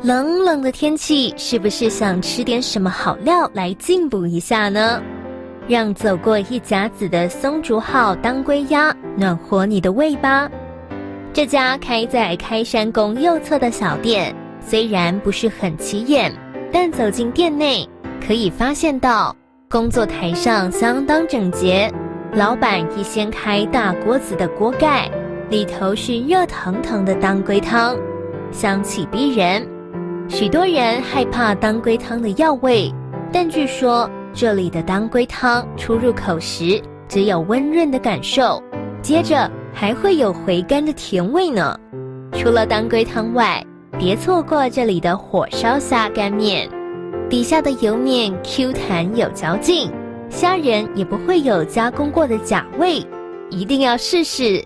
冷冷的天气，是不是想吃点什么好料来进补一下呢？让走过一甲子的松竹号当归鸭暖和你的胃吧。这家开在开山宫右侧的小店，虽然不是很起眼，但走进店内可以发现到工作台上相当整洁，老板已掀开大锅子的锅盖，里头是热腾腾的当归汤，香气逼人。许多人害怕当归汤的药味，但据说这里的当归汤初入口时只有温润的感受，接着还会有回甘的甜味呢。除了当归汤外，别错过这里的火烧虾干面，底下的油面 Q 弹有嚼劲，虾仁也不会有加工过的假味，一定要试试。